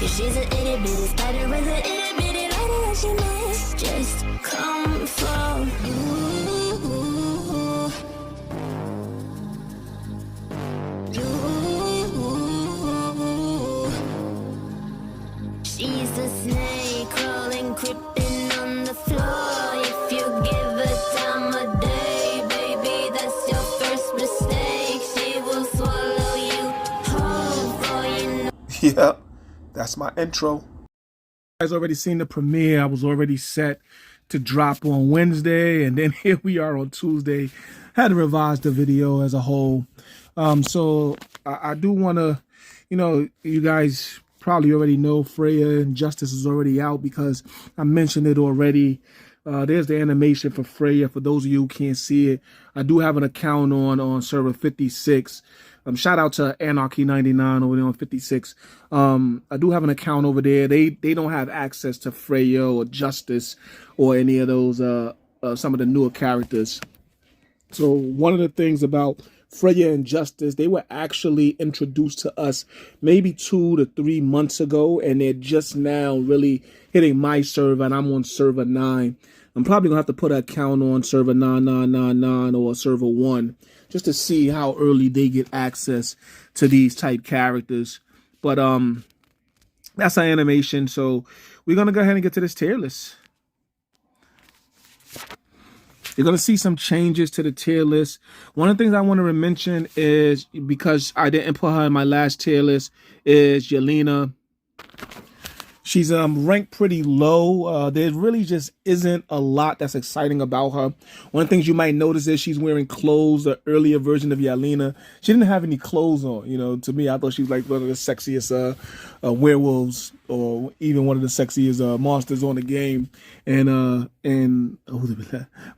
She's an itty bitty spider with an itty bitty body that she might just come for you. She's a snake crawling, creeping on the floor. If you give her time of day, baby, that's your first mistake. She will swallow you whole for you know. Yep, that's my intro. You guys already seen the premiere. I was already set to drop on Wednesday, and then here we are on Tuesday. Had to revise the video as a whole. So I do want to, you guys probably already know Freya and Justice is already out because I mentioned it already. There's the animation for Freya. For those of you who can't see it, I do have an account on server 56. Shout out to Anarchy99 over there on 56. I do have an account over there. They don't have access to Freya or Justice or any of those some of the newer characters. So one of the things about Freya and Justice, they were actually introduced to us maybe 2 to 3 months ago, and they're just now really hitting my server, and I'm on server 9. I'm probably gonna have to put an account on server 9999 or server 1 just to see how early they get access to these type characters. But that's our animation. So we're gonna go ahead and get to this tier list. You're going to see some changes to the tier list. One of the things I want to mention is, because I didn't put her in my last tier list, is Jelina. She's ranked pretty low. There really just isn't a lot that's exciting about her. One of the things you might notice is she's wearing clothes, the earlier version of Jelina. She didn't have any clothes on. To me, I thought she was like one of the sexiest werewolves, or even one of the sexiest monsters on the game.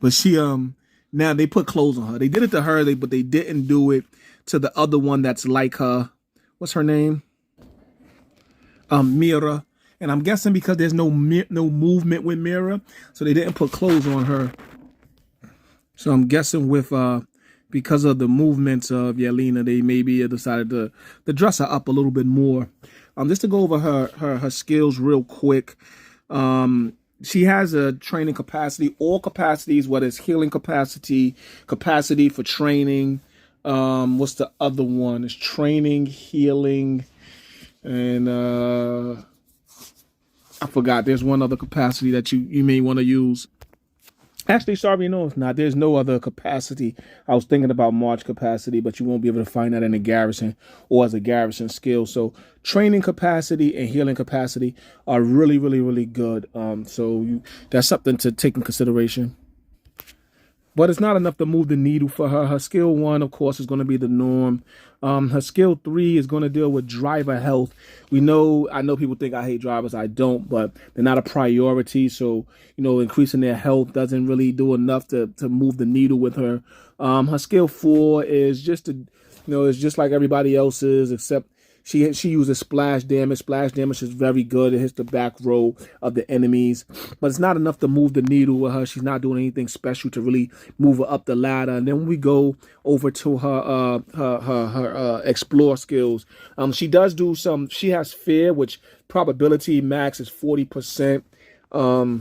But she now they put clothes on her. They did it to her, but they didn't do it to the other one that's like her. What's her name? Mira. And I'm guessing because there's no movement with Mira, so they didn't put clothes on her. So I'm guessing with because of the movements of Jelina, they maybe decided to dress her up a little bit more. Just to go over her skills real quick. She has a training capacity, all capacities, whether it's healing capacity for training. What's the other one? It's training, healing, and I forgot. There's one other capacity that you may want to use. Actually, sorry, no, it's not. There's no other capacity. I was thinking about March capacity, but you won't be able to find that in a garrison or as a garrison skill. So training capacity and healing capacity are really, really, really good. So that's something to take in consideration. But it's not enough to move the needle for her. Her skill 1, of course, is going to be the norm. Her skill 3 is going to deal with driver health. I know people think I hate drivers. I don't, but they're not a priority. So, increasing their health doesn't really do enough to move the needle with her. Her skill 4 is just it's just like everybody else's, except she uses splash damage. Splash damage is very good. It hits the back row of the enemies, but it's not enough to move the needle with her. She's not doing anything special to really move her up the ladder. And then we go over to her explore skills. She does do some. She has fear, which probability max is 40%. But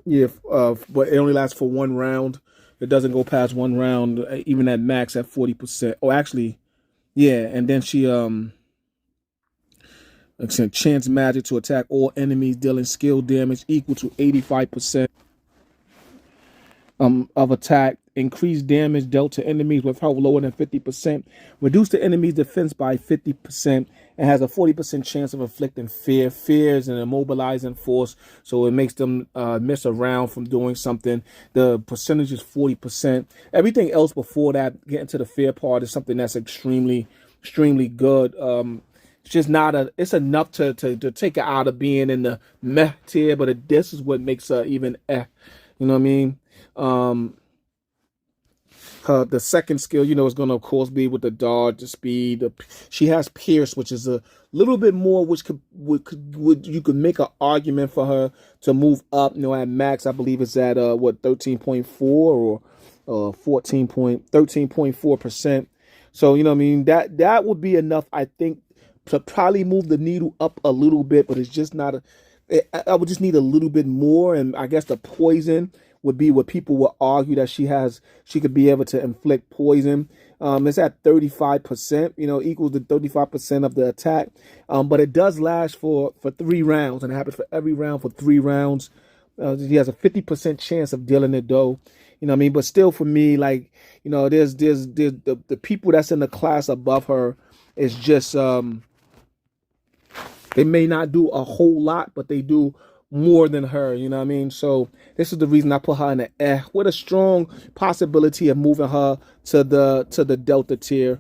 it only lasts for 1 round. It doesn't go past 1 round, even at max at 40%. Oh, actually. Yeah, and then she chance magic to attack all enemies, dealing skill damage equal to 85% of attack. Increased damage dealt to enemies with health lower than 50%. Reduce the enemy's defense by 50%, and has a 40% chance of inflicting fear. Fear is an immobilizing force, so it makes them miss around from doing something. The percentage is 40%. Everything else before that, getting to the fear part, is something that's extremely, extremely good. It's just not it's enough to take her out of being in the meh tier, but this is what makes her even You know what I mean? The second skill, is going to, of course, be with the dodge, the speed. She has Pierce, which is a little bit more, which you could make an argument for her to move up. At max, I believe it's at 13.4 or 13.4%. So that would be enough, I think, to probably move the needle up a little bit, but it's just not I would just need a little bit more, and I guess the poison would be what people would argue that she could be able to inflict poison. It's at 35%, equals to 35% of the attack. But it does last for 3 rounds, and it happens for every round for 3 rounds. He has a 50% chance of dealing it though. You know what I mean? But still, for me, like, there's the people that's in the class above her is just they may not do a whole lot, but they do more than her. You know what I mean? So this is the reason I put her in the with a strong possibility of moving her to the Delta tier,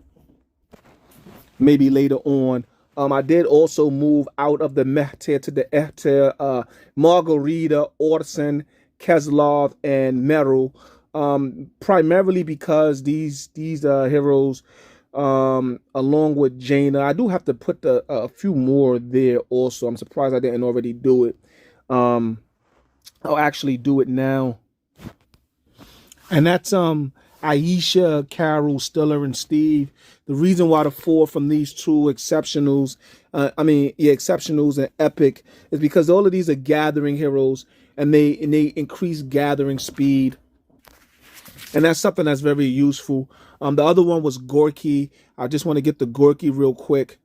maybe later on. I did also move out of the Meh tier to the F tier. Margarita, Orson, Keslov, and Meryl. Primarily because these heroes, along with Jaina, I do have to put a few more there also. I'm surprised I didn't already do it. I'll actually do it now. And that's Aisha, Carol, Stiller, and Steve. The reason why the 4 from these 2 exceptionals, exceptionals and epic, is because all of these are gathering heroes, and they increase gathering speed. And that's something that's very useful. The other one was Gorky. I just want to get the Gorky real quick.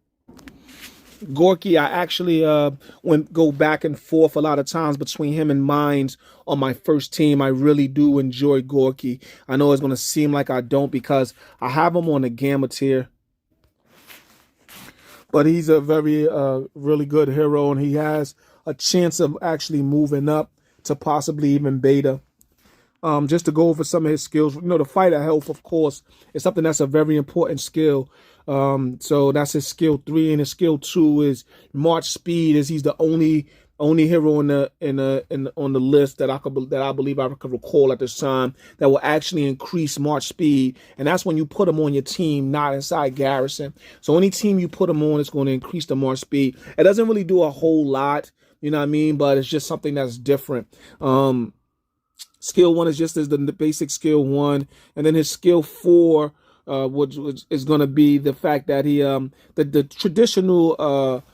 Gorky, I actually go back and forth a lot of times between him and Mines on my first team. I really do enjoy Gorky. I know it's going to seem like I don't because I have him on the Gamma tier. But he's a very really good hero, and he has a chance of actually moving up to possibly even beta. Just to go over some of his skills, the fighter health, of course, is something that's a very important skill. So that's his skill 3, and his skill 2 is March speed. Is he's the only hero on the list that I believe I could recall at this time that will actually increase March speed, and that's when you put him on your team, not inside Garrison. So any team you put him on is going to increase the March speed. It doesn't really do a whole lot, you know what I mean, but it's just something that's different. Skill 1 is just as the basic skill 1, and then his skill 4, which is going to be the fact that he the traditional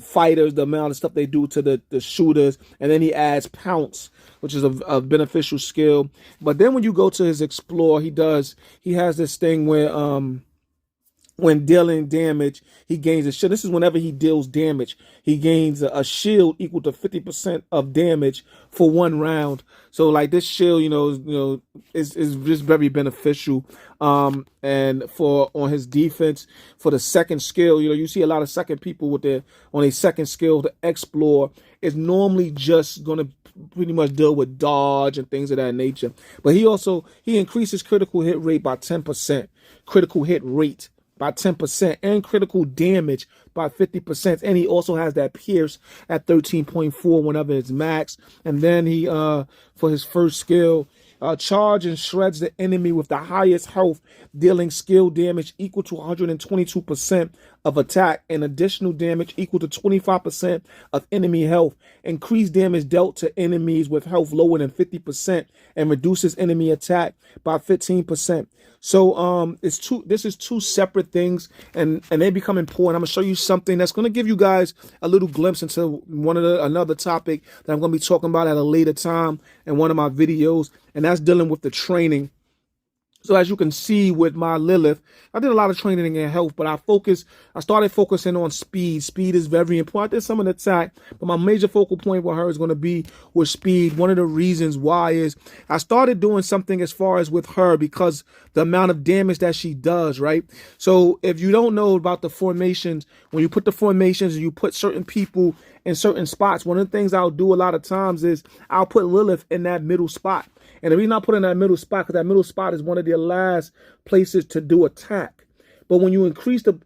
fighters, the amount of stuff they do to the shooters, and then he adds pounce, which is a beneficial skill. But then when you go to his explore, he has this thing where when dealing damage, he gains a shield. This is whenever he deals damage. He gains a shield equal to 50% of damage for 1 round. So like this shield, is just very beneficial. And on his defense, for the second skill, you see a lot of second people on a second skill, the explore is normally just going to pretty much deal with dodge and things of that nature. But he increases critical hit rate by 10%. Critical hit rate by 10% and critical damage by 50%. And he also has that pierce at 13.4 whenever it's max. And then he, for his first skill, charge and shreds the enemy with the highest health, dealing skill damage equal to 122% of attack and additional damage equal to 25% of enemy health. Increased damage dealt to enemies with health lower than 50% and reduces enemy attack by 15%. So this is 2 separate things, and they become important. I'm gonna show you something that's gonna give you guys a little glimpse into another topic that I'm gonna be talking about at a later time in one of my videos, and that's dealing with the training. So as you can see with my Lilith, I did a lot of training in health, but I started focusing on speed. Speed is very important. I did some of the attack, but my major focal point with her is going to be with speed. One of the reasons why is I started doing something as far as with her because the amount of damage that she does, right? So if you don't know about the formations, when you put the formations and you put certain people in certain spots, one of the things I'll do a lot of times is I'll put Lilith in that middle spot. And the reason I put in that middle spot, because that middle spot is one of their last places to do attack. But when you increase the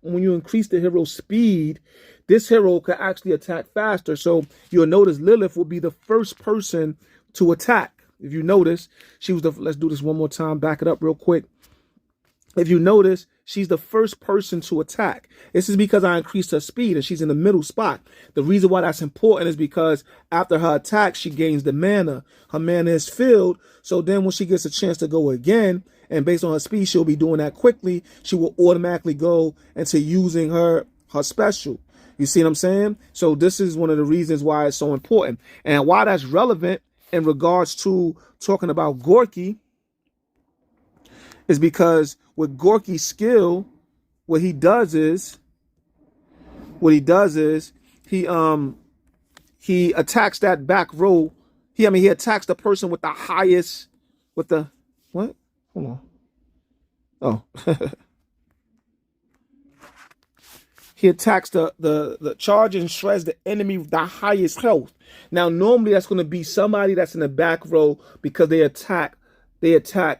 hero's speed, this hero can actually attack faster. So you'll notice Lilith will be the first person to attack. If you notice, let's do this one more time, back it up real quick. If you notice, she's the first person to attack. This is because I increased her speed and she's in the middle spot. The reason why that's important is because after her attack, she gains the mana. Her mana is filled. So then when she gets a chance to go again, and based on her speed, she'll be doing that quickly, she will automatically go into using her her special. You see what I'm saying? So this is one of the reasons why it's so important. And why that's relevant in regards to talking about Gorky is because with Gorky's skill, what he does is he attacks that back row. He attacks the person with the highest, with the, what? Hold on. Oh. He attacks the charge and shreds the enemy with the highest health. Now, normally that's going to be somebody that's in the back row because they attack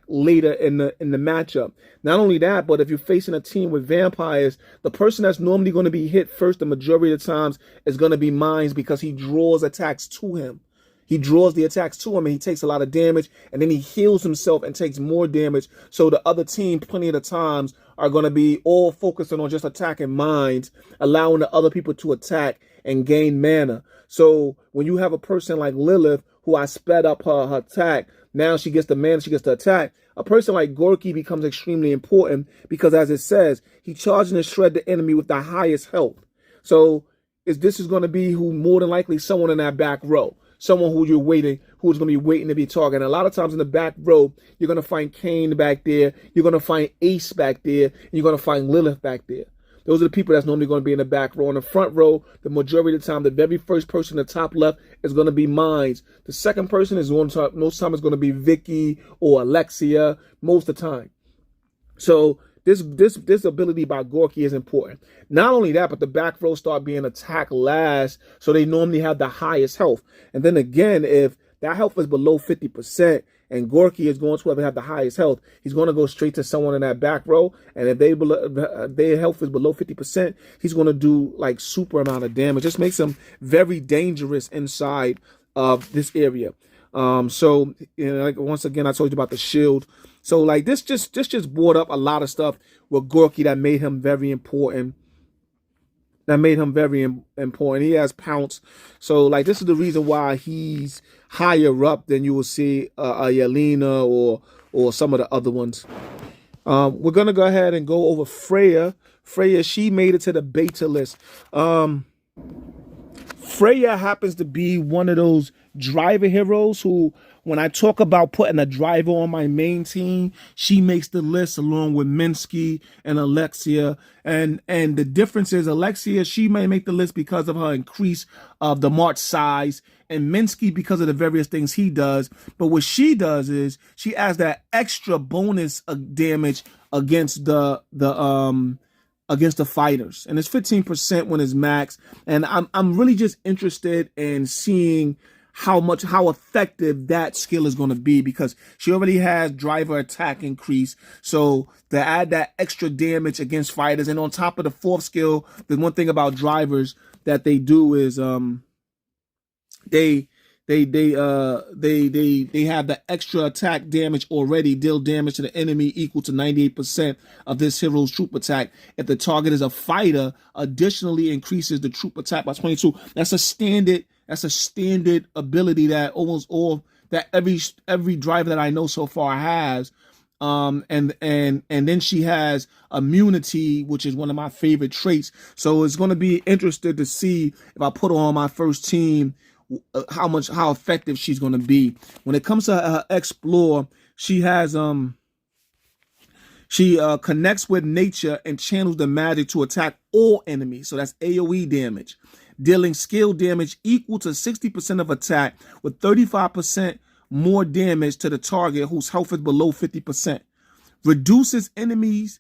later in the matchup. Not only that, but if you're facing a team with vampires, the person that's normally going to be hit first the majority of the times is going to be Mines because he draws attacks to him. He draws the attacks to him and he takes a lot of damage, and then he heals himself and takes more damage. So the other team, plenty of the times, are going to be all focusing on just attacking Mines, allowing the other people to attack and gain mana. So when you have a person like Lilith, who I sped up her attack, now she gets the mana, she gets the attack. A person like Gorky becomes extremely important because, as it says, he charges and shred the enemy with the highest health. So this is going to be who more than likely someone in that back row. Someone who's going to be waiting to be targeted. And a lot of times in the back row, you're going to find Kane back there. You're going to find Ace back there. And you're going to find Lilith back there. Those are the people that's normally going to be in the back row. In the front row, the majority of the time, the very first person in the top left is going to be Mines. The second person is most time is going to be Vicky or Alexia, most of the time. So this ability by Gorky is important. Not only that, but the back row start being attacked last, so they normally have the highest health. And then again, if that health is below 50%, and Gorky is going to have the highest health, he's going to go straight to someone in that back row. And if their health is below 50%, he's going to do like super amount of damage. This makes him very dangerous inside of this area. So like once again, I told you about the shield. So like this just brought up a lot of stuff with Gorky that made him very important. He has pounce. So like this is the reason why he's higher up than you will see a Jelina or some of the other ones. We're gonna go ahead and go over Freya. Freya, she made it to the beta list. Freya happens to be one of those driver heroes who, when I talk about putting a driver on my main team, she makes the list along with Minsky and Alexia. And the difference is Alexia, she may make the list because of her increase of the march size, and Minsky because of the various things he does. But what she does is she adds that extra bonus damage against the fighters, and it's 15% when it's max. And I'm really just interested in seeing how effective that skill is going to be, because she already has driver attack increase. So to add that extra damage against fighters, and on top of the fourth skill, the one thing about drivers that they do is they have the extra attack damage already. Deal damage to the enemy equal to 98% of this hero's troop attack. If the target is a fighter, additionally increases the troop attack by 22. That's a standard ability that almost all that every driver that I know so far has. And then she has immunity, which is one of my favorite traits. So it's going to be interesting to see if I put her on my first team, how effective she's going to be. When it comes to her explore, she has she connects with nature and channels the magic to attack all enemies. So that's AoE damage, dealing skill damage equal to 60% of attack with 35% more damage to the target whose health is below 50%. Reduces enemies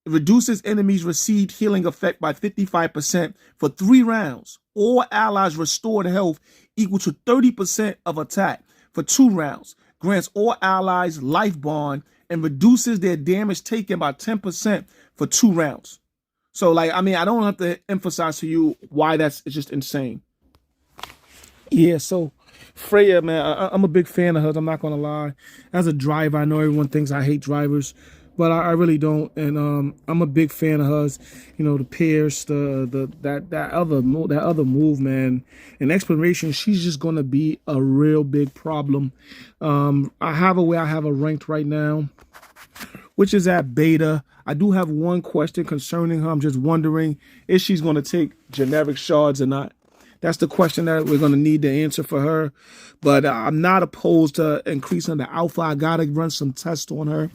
received healing effect by 55% for 3 rounds. All allies restored health equal to 30% of attack for 2 rounds. Grants all allies life bond and reduces their damage taken by 10% for 2 rounds. So like, I mean, I don't have to emphasize to you why it's just insane. Yeah, so Freya, man, I'm a big fan of hers. I'm not going to lie. As a driver, I know everyone thinks I hate drivers, but I really don't. And I'm a big fan of hers. You know, the Pierce, that other move, man. In exploration, she's just going to be a real big problem. I have her where I have her ranked right now. which is at beta. I do have one question concerning her. I'm just wondering if she's going to take generic shards or not. That's the question that we're going to need to answer for her. But I'm not opposed to increasing the alpha. I got to run some tests on her.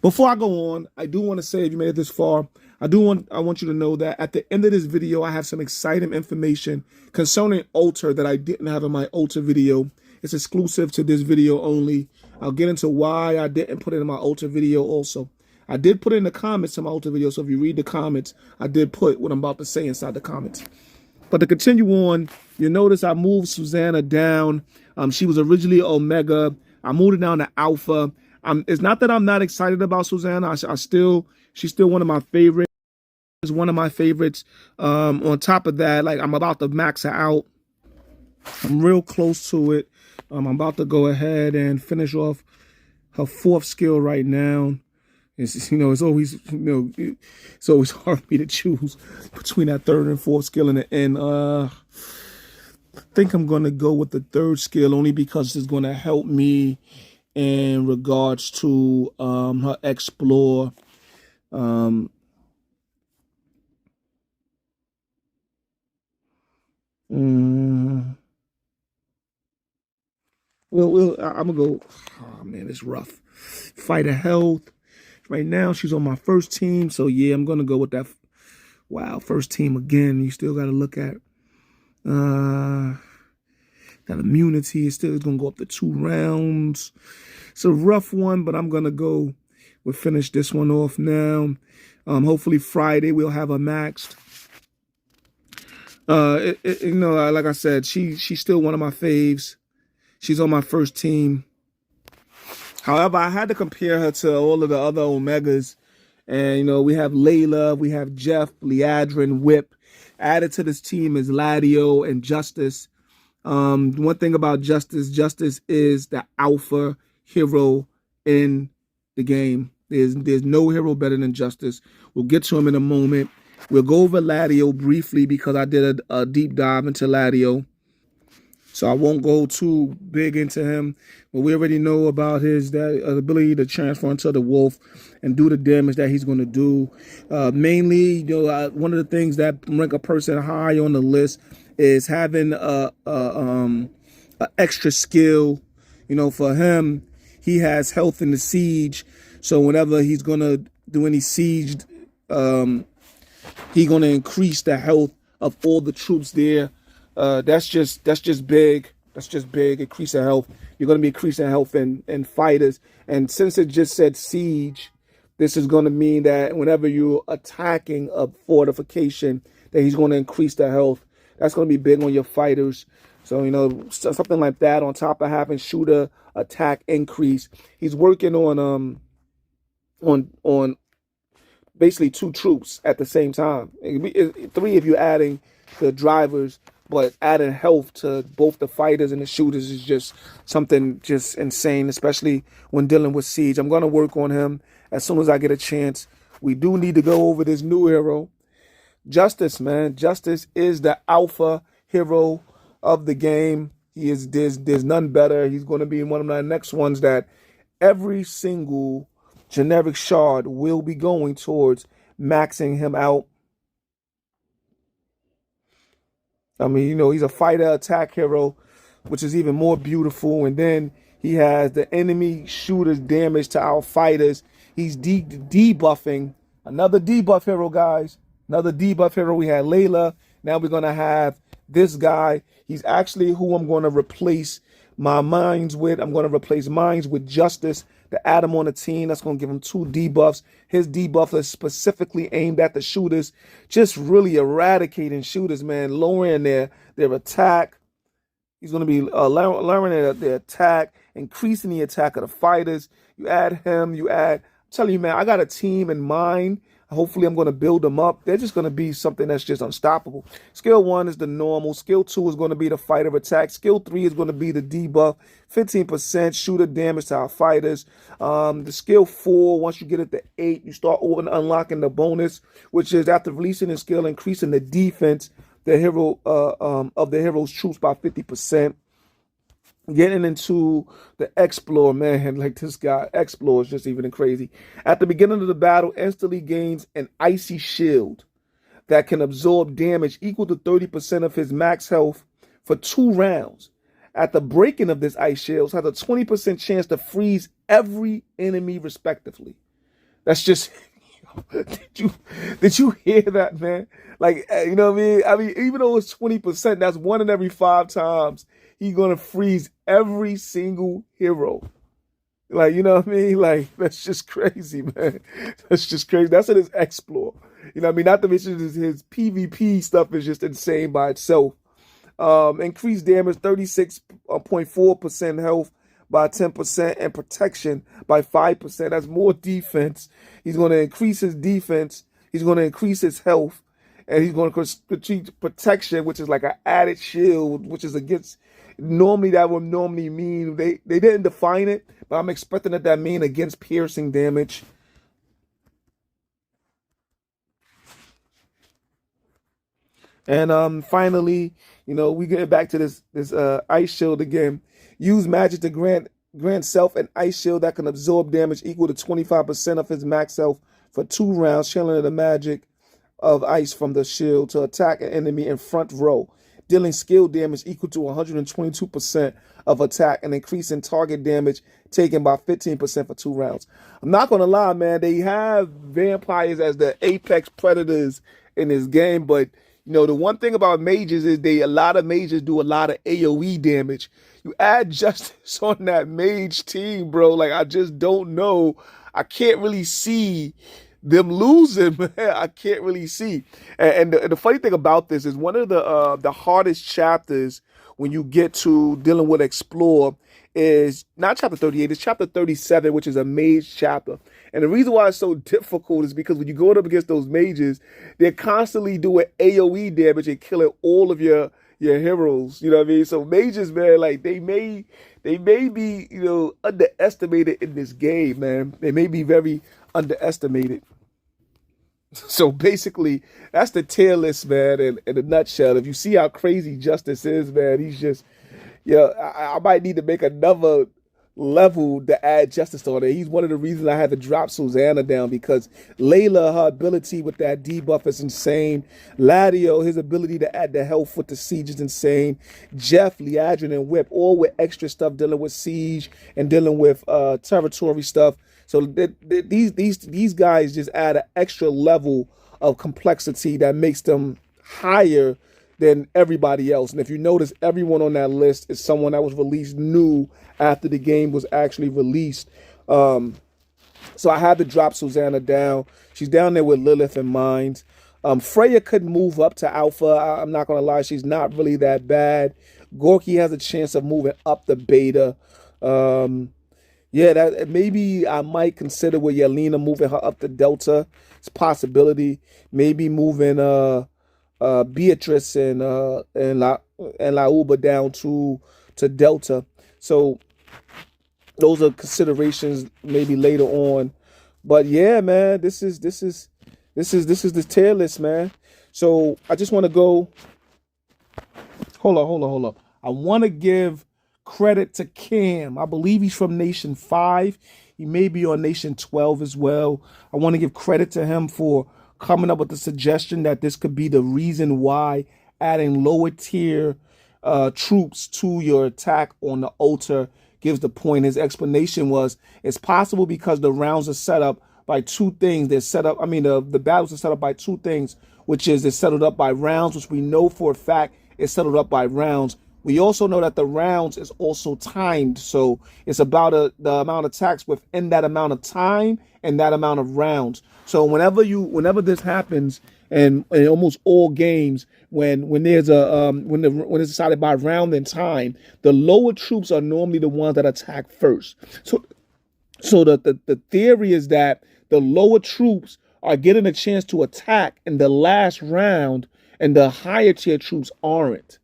Before I go on, I do want to say, if you made it this far, I want you to know that at the end of this video, I have some exciting information concerning Alter that I didn't have in my Alter video. It's exclusive to this video only. I'll get into why I didn't put it in my Alter video also. I did put it in the comments to my Alter video, so if you read the comments, I did put what I'm about to say inside the comments. But to continue on, you'll notice I moved Susanna down. She was originally Omega. I moved her down to Alpha. It's not that I'm not excited about Susanna. She's still one of my favorites. It's one of my favorites. On top of that, like, I'm about to max her out. I'm real close to it. I'm about to go ahead and finish off her 4th skill right now. It's always hard for me to choose between that 3rd and 4th skill in the end. I think I'm gonna go with the 3rd skill only because it's gonna help me in regards to her explore. I'm gonna go. Oh man, it's rough. Fighter health. Right now, she's on my 1st team, so yeah, I'm gonna go with that. Wow, 1st team again. You still got to look at that immunity. It's gonna go up to 2 rounds. It's a rough one, but I'm gonna go. We'll finish this one off now. Hopefully Friday we'll have her maxed. Like I said, she's still one of my faves. She's on my 1st team. However, I had to compare her to all of the other Omegas. And, we have Layla, we have Jeff, Leadrin, Whip. Added to this team is Latio and Justice. One thing about Justice is the alpha hero in the game. There's no hero better than Justice. We'll get to him in a moment. We'll go over Latio briefly because I did a deep dive into Latio. So I won't go too big into him. But we already know about his ability to transfer into the wolf and do the damage that he's going to do. Mainly, one of the things that rank a person high on the list is having a extra skill. For him, he has health in the siege. So whenever he's going to do any siege, he's going to increase the health of all the troops there. That's just big. That's just big. Increase in health. You're going to be increasing health in fighters. And since it just said siege, this is going to mean that whenever you're attacking a fortification, that he's going to increase the health. That's going to be big on your fighters. So, something like that on top of having shooter attack increase. He's working on basically 2 troops at the same time. 3 if you're adding the drivers. But adding health to both the fighters and the shooters is just something just insane, especially when dealing with siege. I'm going to work on him as soon as I get a chance. We do need to go over this new hero. Justice, man. Justice is the alpha hero of the game. There's none better. He's going to be one of the next ones that every single generic shard will be going towards maxing him out. I mean, he's a fighter attack hero, which is even more beautiful. And then he has the enemy shooters damage to our fighters. He's debuffing. Another debuff hero, guys. Another debuff hero. We had Layla. Now we're going to have this guy. He's actually who I'm going to replace my mines with. I'm going to replace mines with Justice to add him on the team. That's going to give him 2 debuffs. His debuff is specifically aimed at the shooters, just really eradicating shooters, man, lowering their attack. He's going to be lowering their attack, increasing the attack of the fighters. You add him, I'm telling you, man, I got a team in mind. Hopefully, I'm going to build them up. They're just going to be something that's just unstoppable. Skill 1 is the normal. Skill 2 is going to be the fighter attack. Skill 3 is going to be the debuff. 15% shooter damage to our fighters. The skill 4, once you get it to 8, you start unlocking the bonus, which is after releasing the skill, increasing the defense of the hero's troops by 50%. Getting into the Explore, man, like this guy, Explore is just even crazy. At the beginning of the battle, instantly gains an icy shield that can absorb damage equal to 30% of his max health for 2 rounds. At the breaking of this ice shield, has a 20% chance to freeze every enemy respectively. That's just did you hear that, man? Like, you know what I mean? I mean, even though it's 20%, that's 1 in every 5 times he's gonna freeze every single hero. Like, you know what I mean? Like, that's just crazy, man. That's just crazy. That's in his explore. You know what I mean? Not to mention his PvP stuff is just insane by itself. Increased damage 36.4% health by 10% and protection by 5%. That's more defense. He's going to increase his defense. He's going to increase his health. And he's going to achieve protection, which is like an added shield, which is against. Normally, that would normally mean they didn't define it, but I'm expecting that mean against piercing damage. And finally, you know, we get back to this ice shield again. Use magic to grant self an ice shield that can absorb damage equal to 25% of his max health for 2 rounds, channeling the magic of ice from the shield to attack an enemy in front row, dealing skill damage equal to 122% of attack and increasing target damage taken by 15% for 2 rounds. I'm not going to lie, man. They have vampires as the apex predators in this game, but you know, the one thing about mages is a lot of mages do a lot of AoE damage. You add justice on that mage team, bro. Like, I just don't know. I can't really see them losing, man. I can't really see. And the funny thing about this is one of the hardest chapters when you get to dealing with Explore is not chapter 38, it's chapter 37, which is a mage chapter. And the reason why it's so difficult is because when you go up against those mages, they're constantly doing AoE damage and killing all of your heroes. You know what I mean? So mages, man, like they may be, you know, underestimated in this game, man. They may be very underestimated. So basically, that's the tier list, man, in a nutshell. If you see how crazy Justice is, man, he's just, yeah, I might need to make another level to add Justice on it. He's one of the reasons I had to drop Susanna down, because Layla, her ability with that debuff is insane. Latio, his ability to add the health with the siege is insane. Jeff, Liadrin, and Whip, all with extra stuff dealing with siege and dealing with territory stuff. So these guys just add an extra level of complexity that makes them higher than everybody else. And if you notice, everyone on that list is someone that was released new after the game was actually released. So I had to drop Susanna down. She's down there with Lilith and Mines. Freya could move up to Alpha. I'm not going to lie, she's not really that bad. Gorky has a chance of moving up the Beta. Yeah, that maybe I might consider with Jelina moving her up to Delta. It's a possibility. Maybe moving Beatrice and La Uba down to Delta. So those are considerations maybe later on. But yeah, man, this is the tier list, man. So I just want to go. Hold up. I want to give credit to Cam. I believe he's from Nation 5. He may be on Nation 12 as well. I want to give credit to him for coming up with the suggestion that this could be the reason why adding lower tier troops to your attack on the altar gives the point. His explanation was it's possible because the rounds are set up by two things. They're set up, the battles are set up by two things, which is it's settled up by rounds, which we know for a fact is settled up by rounds. We also know that the rounds is also timed. So it's about the amount of attacks within that amount of time and that amount of rounds. So whenever this happens, and in almost all games, when there's when it's decided by round and time, the lower troops are normally the ones that attack first. So the theory is that the lower troops are getting a chance to attack in the last round, and the higher tier troops aren't.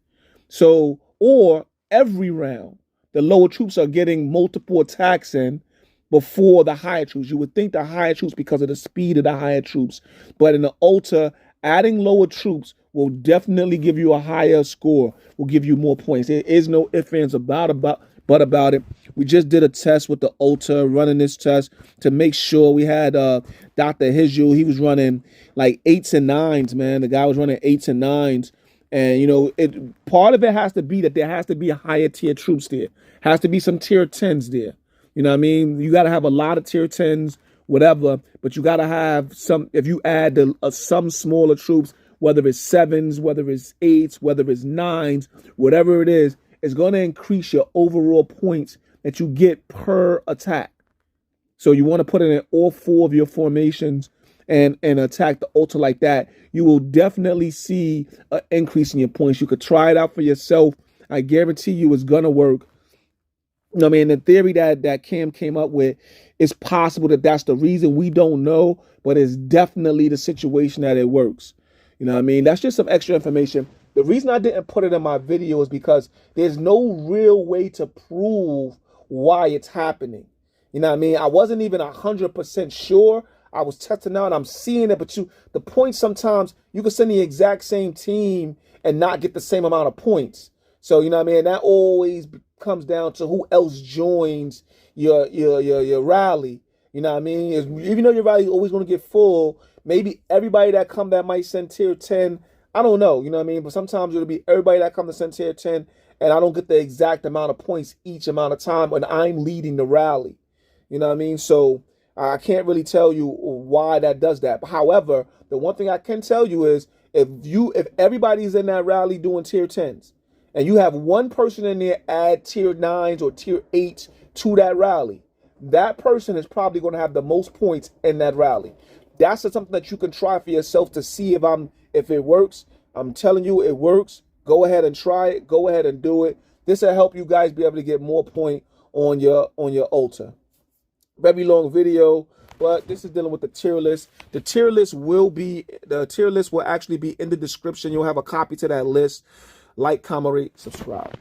So, or every round, the lower troops are getting multiple attacks in before the higher troops. You would think the higher troops because of the speed of the higher troops. But in the altar, adding lower troops will definitely give you a higher score, will give you more points. There is no ifs, ands, but about it. We just did a test with the Ultra, running this test to make sure. We had Dr. Hizul. He was running like 8s and 9s, man. The guy was running 8s and 9s. And, you know, part of it has to be that there has to be a higher tier troops there. Has to be some tier 10s there. You know what I mean? You got to have a lot of tier 10s, whatever, but you got to have some, if you add some smaller troops, whether it's 7s, whether it's 8s, whether it's 9s, whatever it is, it's going to increase your overall points that you get per attack. So you want to put it in all 4 of your formations and attack the Ultra like that. You will definitely see an increase in your points. You could try it out for yourself. I guarantee you it's going to work. I mean, the theory that Cam came up with, it's possible that that's the reason. We don't know, but it's definitely the situation that it works. You know what I mean? That's just some extra information. The reason I didn't put it in my video is because there's no real way to prove why it's happening. You know what I mean? I wasn't even 100% sure. I was testing out and I'm seeing it, but the points, sometimes you can send the exact same team and not get the same amount of points. So, you know what I mean? That always comes down to who else joins your rally. You know what I mean? Even though your rally is always going to get full, maybe everybody that might send tier 10, I don't know, you know what I mean? But sometimes it'll be everybody that to send tier 10, and I don't get the exact amount of points each amount of time when I'm leading the rally. You know what I mean? So I can't really tell you why that does that. However, the one thing I can tell you is if everybody's in that rally doing tier 10s, and you have one person in there add tier 9s or tier 8s to that rally, that person is probably going to have the most points in that rally. That's something that you can try for yourself to see if it works. I'm telling you, it works. Go ahead and try it. Go ahead and do it. This will help you guys be able to get more point on your Ultra. Very long video, but this is dealing with the tier list. The tier list will actually be in the description. You'll have a copy to that list. Like, comment, rate, subscribe.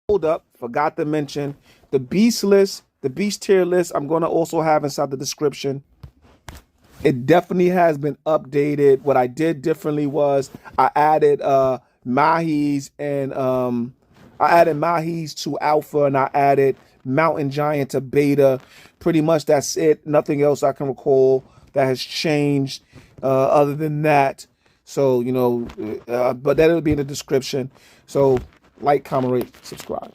Hold up, forgot to mention the beast list, the beast tier list. I'm going to also have inside the description. It definitely has been updated. What I did differently was I added Mahis to alpha, and I added Mountain Giant to beta. Pretty much that's it. Nothing else I can recall that has changed other than that. So, you know, but that'll be in the description. So like, comment, rate, subscribe.